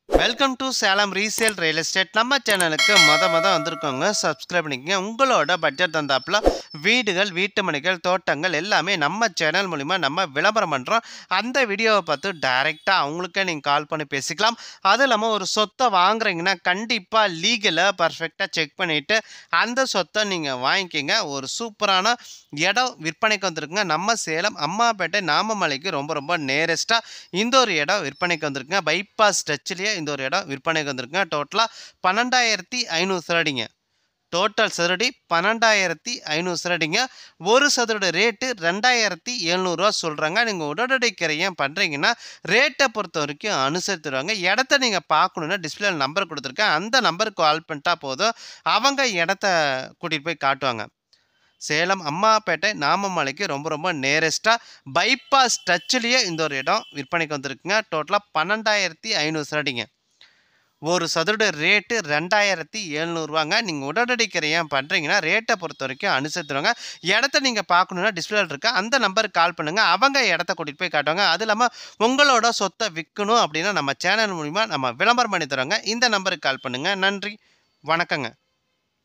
Welcome to Salem resale real estate. நம்ம சேனலுக்கு மொத வந்திருக்கோங்க. சப்ஸ்கிரைப் பண்ணிக்கங்க. உங்களோட பட்ஜெட் தந்தாப்புல வீடுகள், வீட்டு மனைகள், தோட்டங்கள் எல்லாமே நம்ம சேனல் மூலிமா நம்ம விளம்பரம் பண்ணுறோம். அந்த வீடியோவை பார்த்து டைரெக்டாக அவங்களுக்கே நீங்கள் கால் பண்ணி பேசிக்கலாம். அதுவும் இல்லாமல் ஒரு சொத்தை வாங்குறீங்கன்னா கண்டிப்பாக லீகலாக பர்ஃபெக்டாக செக் பண்ணிவிட்டு அந்த சொத்தை நீங்கள் வாங்கிக்கிங்க. ஒரு சூப்பரான இடம் விற்பனைக்கு வந்திருக்குங்க. நம்ம சேலம் அம்மாப்பேட்டை நாமமலைக்கு ரொம்ப நேரஸ்ட்டாக இந்த ஒரு இடம் விற்பனைக்கு வந்திருக்குங்க. பைபாஸ் டச்சிலேயே இந்த ஒரு இடம் விற்பனைக்கு வந்திருக்குங்க. டோட்டலாக 12,500 சதுரடிங்க. டோட்டல் சதுரடி 12,500 சதுரடிங்க. ஒரு சதுரோட ரேட்டு 2,700 ரூபா சொல்கிறாங்க. நீங்கள் உடனடி கிரையம் பண்ணுறீங்கன்னா ரேட்டை பொறுத்த வரைக்கும் அனுசரித்துருவாங்க. இடத்த நீங்கள் பார்க்கணுன்னா டிஸ்பிளே நம்பர் கொடுத்துருக்கேன். அந்த நம்பருக்கு கால் பண்ணிட்டா போதும், அவங்க இடத்த கூட்டிகிட்டு போய் காட்டுவாங்க. சேலம் அம்மாப்பேட்டை நாமமலைக்கு ரொம்ப நேரஸ்ட்டாக பைபாஸ் டச்சிலேயே இந்த ஒரு இடம் விற்பனைக்கு வந்திருக்குங்க. டோட்டலாக 12,500 சதுரடிங்க. ஒரு சதுரோட ரேட்டு 2,700 ரூபாங்க. நீங்கள் உடனடி கிரையம் பண்ணுறீங்கன்னா ரேட்டை பொறுத்த வரைக்கும் அனுசரித்துருவாங்க. இடத்த நீங்கள் பார்க்கணுன்னா டிஸ்பிளேல இருக்க அந்த நம்பருக்கு கால் பண்ணுங்கள். அவங்க இடத்த கூட்டிகிட்டு போய் காட்டுவாங்க. அது இல்லாமல் உங்களோட சொத்தை விற்கணும் அப்படின்னா நம்ம சேனல் மூலிமா நம்ம விளம்பரம் பண்ணி தரோங்க. இந்த நம்பருக்கு கால் பண்ணுங்கள். நன்றி, வணக்கங்க.